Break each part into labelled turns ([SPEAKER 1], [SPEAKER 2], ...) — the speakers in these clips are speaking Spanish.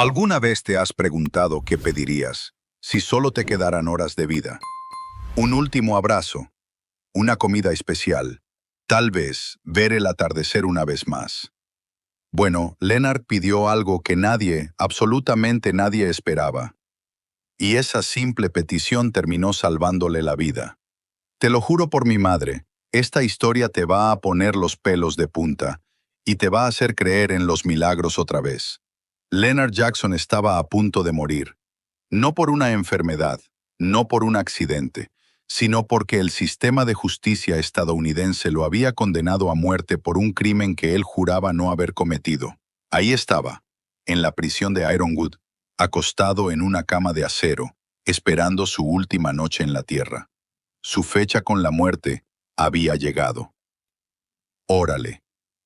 [SPEAKER 1] ¿Alguna vez te has preguntado qué pedirías si solo te quedaran horas de vida? Un último abrazo, una comida especial, tal vez ver el atardecer una vez más. Bueno, Leonard pidió algo que nadie, absolutamente nadie esperaba. Y esa simple petición terminó salvándole la vida. Te lo juro por mi madre, esta historia te va a poner los pelos de punta y te va a hacer creer en los milagros otra vez. Leonard Jackson estaba a punto de morir, no por una enfermedad, no por un accidente, sino porque el sistema de justicia estadounidense lo había condenado a muerte por un crimen que él juraba no haber cometido. Ahí estaba, en la prisión de Ironwood, acostado en una cama de acero, esperando su última noche en la tierra. Su fecha con la muerte había llegado. Órale,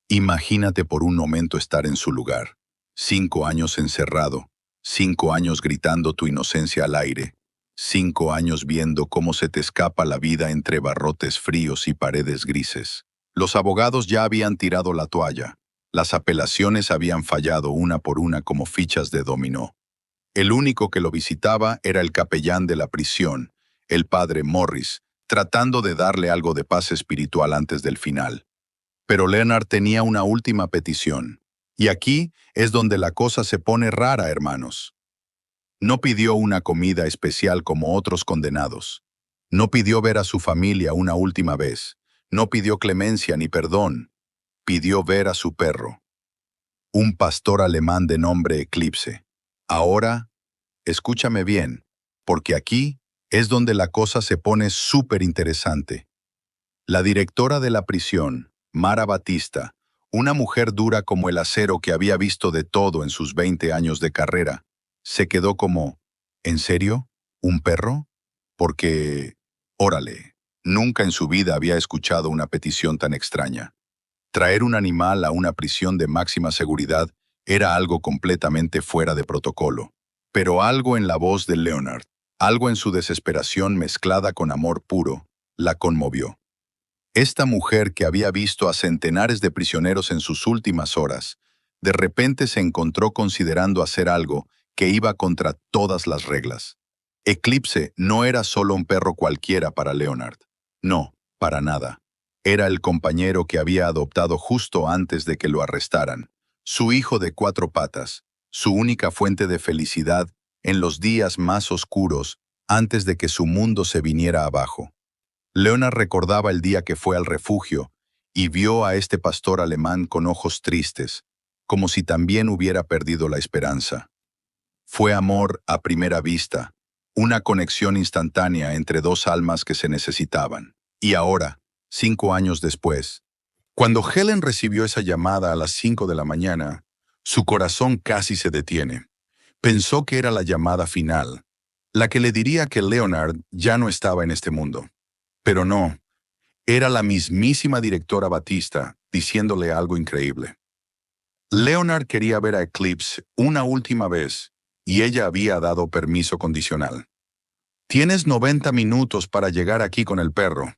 [SPEAKER 1] imagínate por un momento estar en su lugar. 5 años encerrado, 5 años gritando tu inocencia al aire, 5 años viendo cómo se te escapa la vida entre barrotes fríos y paredes grises. Los abogados ya habían tirado la toalla. Las apelaciones habían fallado una por una como fichas de dominó. El único que lo visitaba era el capellán de la prisión, el padre Morris, tratando de darle algo de paz espiritual antes del final. Pero Leonard tenía una última petición. Y aquí es donde la cosa se pone rara, hermanos. No pidió una comida especial como otros condenados. No pidió ver a su familia una última vez. No pidió clemencia ni perdón. Pidió ver a su perro. Un pastor alemán de nombre Eclipse. Ahora, escúchame bien, porque aquí es donde la cosa se pone súper interesante. La directora de la prisión, Mara Batista, una mujer dura como el acero que había visto de todo en sus 20 años de carrera, se quedó como, ¿en serio? ¿Un perro? Porque, órale, nunca en su vida había escuchado una petición tan extraña. Traer un animal a una prisión de máxima seguridad era algo completamente fuera de protocolo. Pero algo en la voz de Leonard, algo en su desesperación mezclada con amor puro, la conmovió. Esta mujer que había visto a centenares de prisioneros en sus últimas horas, de repente se encontró considerando hacer algo que iba contra todas las reglas. Eclipse no era solo un perro cualquiera para Leonard. No, para nada. Era el compañero que había adoptado justo antes de que lo arrestaran. Su hijo de 4 patas, su única fuente de felicidad en los días más oscuros antes de que su mundo se viniera abajo. Leonard recordaba el día que fue al refugio y vio a este pastor alemán con ojos tristes, como si también hubiera perdido la esperanza. Fue amor a primera vista, una conexión instantánea entre dos almas que se necesitaban. Y ahora, 5 años después, cuando Helen recibió esa llamada a las 5 de la mañana, su corazón casi se detiene. Pensó que era la llamada final, la que le diría que Leonard ya no estaba en este mundo. Pero no, era la mismísima directora Batista diciéndole algo increíble. Leonard quería ver a Eclipse una última vez y ella había dado permiso condicional. «Tienes 90 minutos para llegar aquí con el perro»,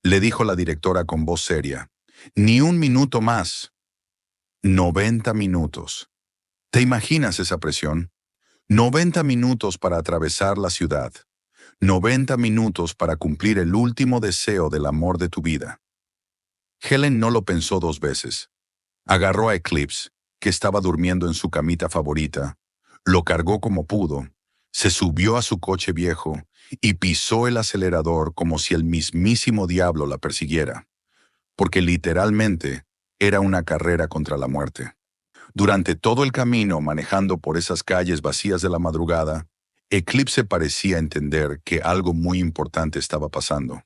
[SPEAKER 1] le dijo la directora con voz seria. «Ni un minuto más». 90 minutos. ¿Te imaginas esa presión? 90 minutos para atravesar la ciudad. 90 minutos para cumplir el último deseo del amor de tu vida. Helen no lo pensó 2 veces. Agarró a Eclipse, que estaba durmiendo en su camita favorita, lo cargó como pudo, se subió a su coche viejo y pisó el acelerador como si el mismísimo diablo la persiguiera, porque literalmente era una carrera contra la muerte. Durante todo el camino manejando por esas calles vacías de la madrugada, Eclipse parecía entender que algo muy importante estaba pasando.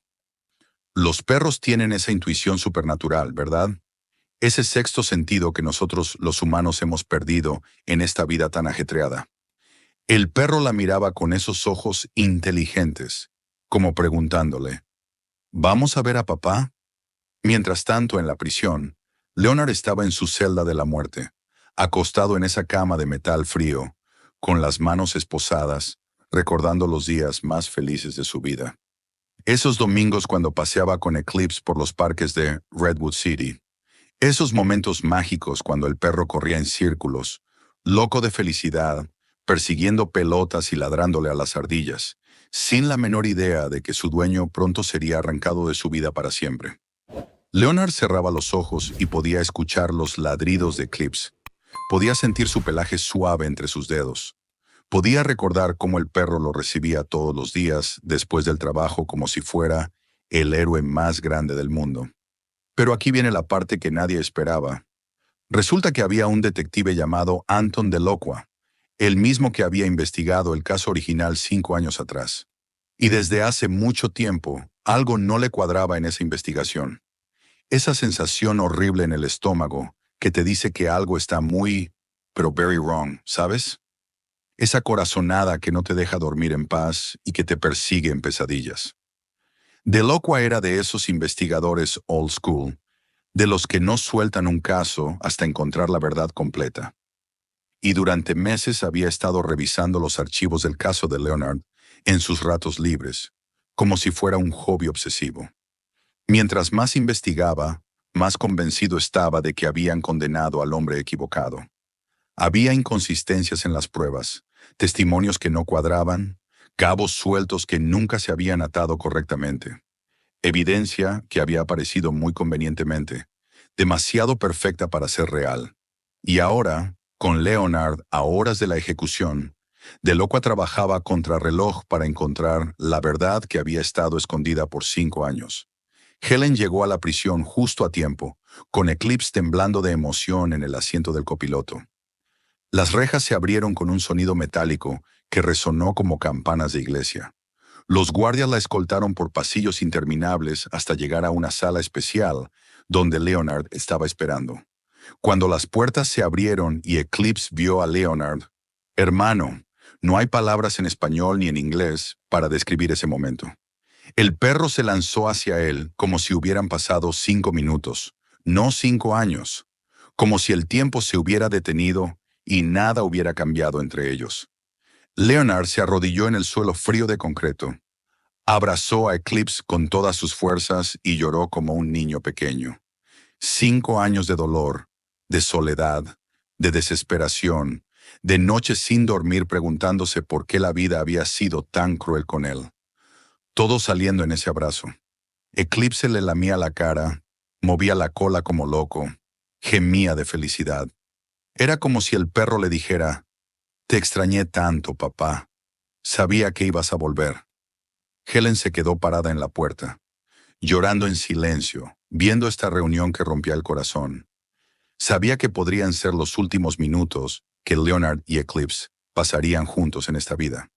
[SPEAKER 1] Los perros tienen esa intuición supernatural, ¿verdad? Ese sexto sentido que nosotros los humanos hemos perdido en esta vida tan ajetreada. El perro la miraba con esos ojos inteligentes, como preguntándole, ¿vamos a ver a papá? Mientras tanto, en la prisión, Leonard estaba en su celda de la muerte, acostado en esa cama de metal frío, con las manos esposadas, recordando los días más felices de su vida. Esos domingos cuando paseaba con Eclipse por los parques de Redwood City. Esos momentos mágicos cuando el perro corría en círculos, loco de felicidad, persiguiendo pelotas y ladrándole a las ardillas, sin la menor idea de que su dueño pronto sería arrancado de su vida para siempre. Leonard cerraba los ojos y podía escuchar los ladridos de Eclipse. Podía sentir su pelaje suave entre sus dedos. Podía recordar cómo el perro lo recibía todos los días después del trabajo como si fuera el héroe más grande del mundo. Pero aquí viene la parte que nadie esperaba. Resulta que había un detective llamado Anton Delacroix, el mismo que había investigado el caso original 5 años atrás. Y desde hace mucho tiempo, algo no le cuadraba en esa investigación. Esa sensación horrible en el estómago que te dice que algo está muy, pero very wrong, ¿sabes? Esa corazonada que no te deja dormir en paz y que te persigue en pesadillas. Delacroix era de esos investigadores old school, de los que no sueltan un caso hasta encontrar la verdad completa. Y durante meses había estado revisando los archivos del caso de Leonard en sus ratos libres, como si fuera un hobby obsesivo. Mientras más investigaba, más convencido estaba de que habían condenado al hombre equivocado. Había inconsistencias en las pruebas, testimonios que no cuadraban, cabos sueltos que nunca se habían atado correctamente. Evidencia que había aparecido muy convenientemente, demasiado perfecta para ser real. Y ahora, con Leonard a horas de la ejecución, Delacroix trabajaba contrarreloj para encontrar la verdad que había estado escondida por 5 años. Helen llegó a la prisión justo a tiempo, con Eclipse temblando de emoción en el asiento del copiloto. Las rejas se abrieron con un sonido metálico que resonó como campanas de iglesia. Los guardias la escoltaron por pasillos interminables hasta llegar a una sala especial donde Leonard estaba esperando. Cuando las puertas se abrieron y Eclipse vio a Leonard, hermano, no hay palabras en español ni en inglés para describir ese momento. El perro se lanzó hacia él como si hubieran pasado 5 minutos, no 5 años, como si el tiempo se hubiera detenido y nada hubiera cambiado entre ellos. Leonard se arrodilló en el suelo frío de concreto, abrazó a Eclipse con todas sus fuerzas y lloró como un niño pequeño. 5 años de dolor, de soledad, de desesperación, de noches sin dormir preguntándose por qué la vida había sido tan cruel con él. Todo saliendo en ese abrazo. Eclipse le lamía la cara, movía la cola como loco, gemía de felicidad. Era como si el perro le dijera, «Te extrañé tanto, papá. Sabía que ibas a volver». Helen se quedó parada en la puerta, llorando en silencio, viendo esta reunión que rompía el corazón. Sabía que podrían ser los últimos minutos que Leonard y Eclipse pasarían juntos en esta vida.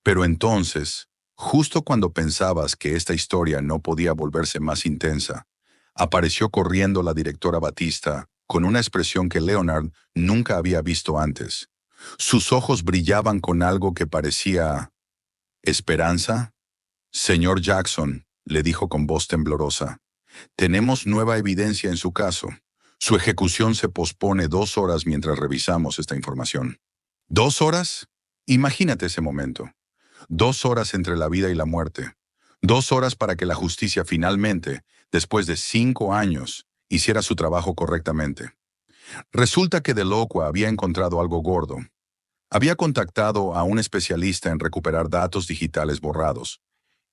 [SPEAKER 1] Pero entonces, justo cuando pensabas que esta historia no podía volverse más intensa, apareció corriendo la directora Batista con una expresión que Leonard nunca había visto antes. Sus ojos brillaban con algo que parecía ¿esperanza? Señor Jackson, le dijo con voz temblorosa, tenemos nueva evidencia en su caso. Su ejecución se pospone 2 horas mientras revisamos esta información. ¿2 horas? Imagínate ese momento. 2 horas entre la vida y la muerte. 2 horas para que la justicia finalmente, después de 5 años, hiciera su trabajo correctamente. Resulta que Delacroix había encontrado algo gordo. Había contactado a un especialista en recuperar datos digitales borrados,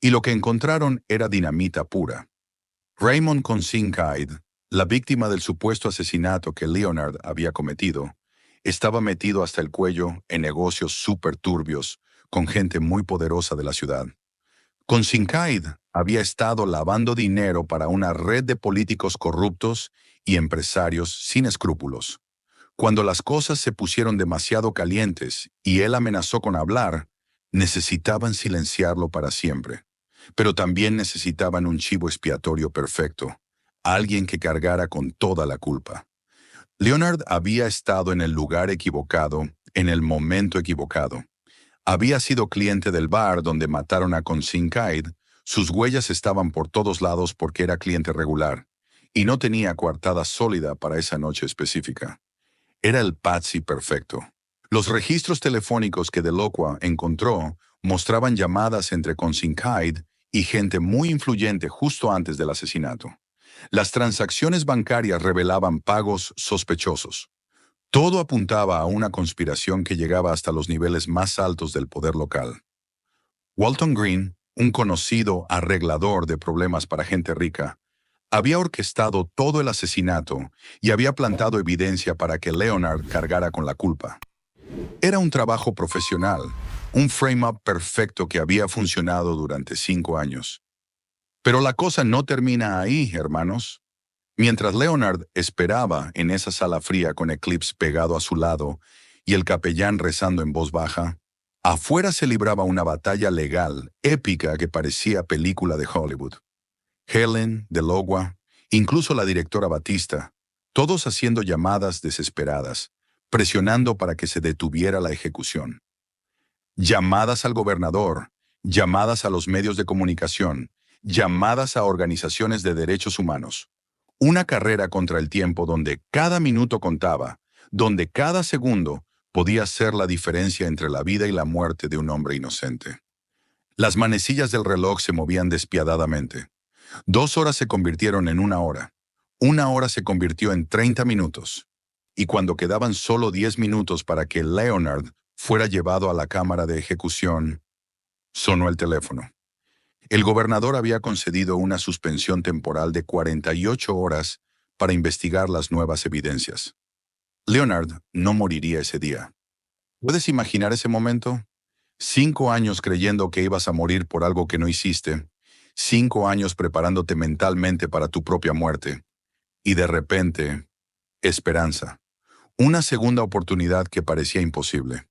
[SPEAKER 1] y lo que encontraron era dinamita pura. Raymond Consincaid, la víctima del supuesto asesinato que Leonard había cometido, estaba metido hasta el cuello en negocios súper turbios con gente muy poderosa de la ciudad. Consincaid había estado lavando dinero para una red de políticos corruptos y empresarios sin escrúpulos. Cuando las cosas se pusieron demasiado calientes y él amenazó con hablar, necesitaban silenciarlo para siempre. Pero también necesitaban un chivo expiatorio perfecto, alguien que cargara con toda la culpa. Leonard había estado en el lugar equivocado, en el momento equivocado. Había sido cliente del bar donde mataron a Consincaid, sus huellas estaban por todos lados porque era cliente regular, y no tenía coartada sólida para esa noche específica. Era el patsy perfecto. Los registros telefónicos que Delacroix encontró mostraban llamadas entre Consincaid y gente muy influyente justo antes del asesinato. Las transacciones bancarias revelaban pagos sospechosos. Todo apuntaba a una conspiración que llegaba hasta los niveles más altos del poder local. Walton Green, un conocido arreglador de problemas para gente rica, había orquestado todo el asesinato y había plantado evidencia para que Leonard cargara con la culpa. Era un trabajo profesional, un frame-up perfecto que había funcionado durante 5 años. Pero la cosa no termina ahí, hermanos. Mientras Leonard esperaba en esa sala fría con Eclipse pegado a su lado y el capellán rezando en voz baja, afuera se libraba una batalla legal épica que parecía película de Hollywood. Helen, Delogua, incluso la directora Batista, todos haciendo llamadas desesperadas, presionando para que se detuviera la ejecución. Llamadas al gobernador, llamadas a los medios de comunicación, llamadas a organizaciones de derechos humanos. Una carrera contra el tiempo donde cada minuto contaba, donde cada segundo podía ser la diferencia entre la vida y la muerte de un hombre inocente. Las manecillas del reloj se movían despiadadamente. 2 horas se convirtieron en 1 hora. 1 hora se convirtió en 30 minutos. Y cuando quedaban solo 10 minutos para que Leonard fuera llevado a la cámara de ejecución, sonó el teléfono. El gobernador había concedido una suspensión temporal de 48 horas para investigar las nuevas evidencias. Leonard no moriría ese día. ¿Puedes imaginar ese momento? 5 años creyendo que ibas a morir por algo que no hiciste. 5 años preparándote mentalmente para tu propia muerte. Y de repente, esperanza. Una segunda oportunidad que parecía imposible.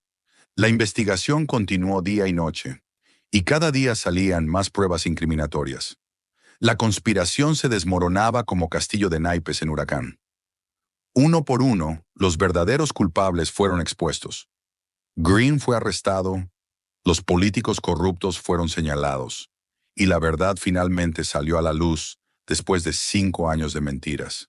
[SPEAKER 1] La investigación continuó día y noche, y cada día salían más pruebas incriminatorias. La conspiración se desmoronaba como castillo de naipes en huracán. Uno por uno, los verdaderos culpables fueron expuestos. Green fue arrestado, los políticos corruptos fueron señalados, y la verdad finalmente salió a la luz después de 5 años de mentiras.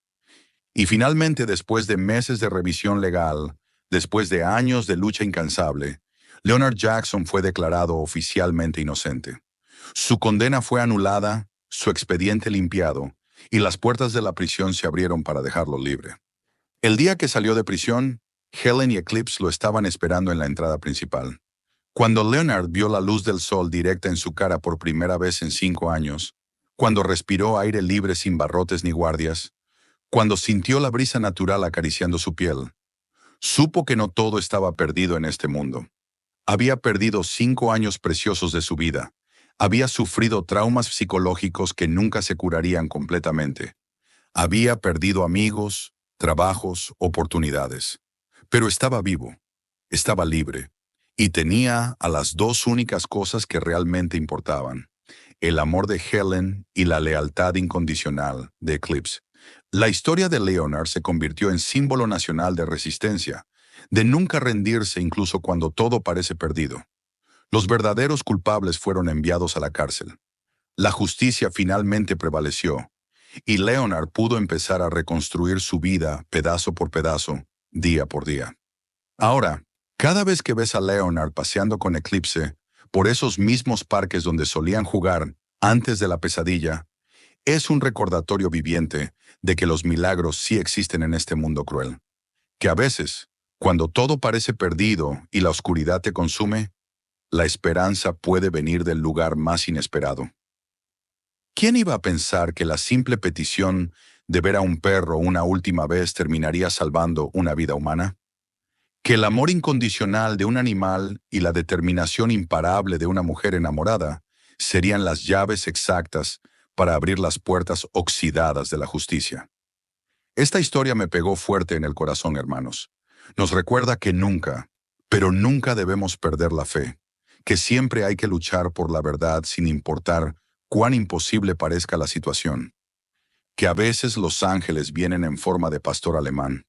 [SPEAKER 1] Y finalmente, después de meses de revisión legal, después de años de lucha incansable, Leonard Jackson fue declarado oficialmente inocente. Su condena fue anulada, su expediente limpiado, y las puertas de la prisión se abrieron para dejarlo libre. El día que salió de prisión, Helen y Eclipse lo estaban esperando en la entrada principal. Cuando Leonard vio la luz del sol directa en su cara por primera vez en 5 años, cuando respiró aire libre sin barrotes ni guardias, cuando sintió la brisa natural acariciando su piel, supo que no todo estaba perdido en este mundo. Había perdido 5 años preciosos de su vida. Había sufrido traumas psicológicos que nunca se curarían completamente. Había perdido amigos, trabajos, oportunidades. Pero estaba vivo, estaba libre, y tenía a las 2 únicas cosas que realmente importaban: el amor de Helen y la lealtad incondicional de Eclipse. La historia de Leonard se convirtió en símbolo nacional de resistencia, de nunca rendirse incluso cuando todo parece perdido. Los verdaderos culpables fueron enviados a la cárcel. La justicia finalmente prevaleció, y Leonard pudo empezar a reconstruir su vida pedazo por pedazo, día por día. Ahora, cada vez que ves a Leonard paseando con Eclipse por esos mismos parques donde solían jugar antes de la pesadilla, es un recordatorio viviente de que los milagros sí existen en este mundo cruel. Que a veces, cuando todo parece perdido y la oscuridad te consume, la esperanza puede venir del lugar más inesperado. ¿Quién iba a pensar que la simple petición de ver a un perro una última vez terminaría salvando una vida humana? Que el amor incondicional de un animal y la determinación imparable de una mujer enamorada serían las llaves exactas para abrir las puertas oxidadas de la justicia. Esta historia me pegó fuerte en el corazón, hermanos. Nos recuerda que nunca, pero nunca debemos perder la fe, que siempre hay que luchar por la verdad sin importar cuán imposible parezca la situación, que a veces los ángeles vienen en forma de pastor alemán.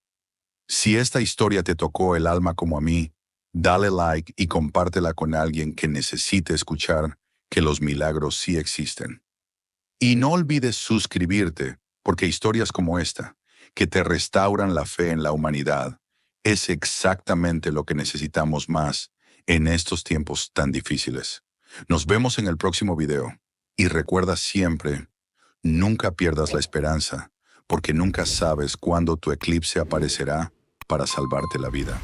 [SPEAKER 1] Si esta historia te tocó el alma como a mí, dale like y compártela con alguien que necesite escuchar que los milagros sí existen. Y no olvides suscribirte, porque historias como esta, que te restauran la fe en la humanidad, es exactamente lo que necesitamos más en estos tiempos tan difíciles. Nos vemos en el próximo video. Y recuerda siempre, nunca pierdas la esperanza, porque nunca sabes cuándo tu eclipse aparecerá para salvarte la vida.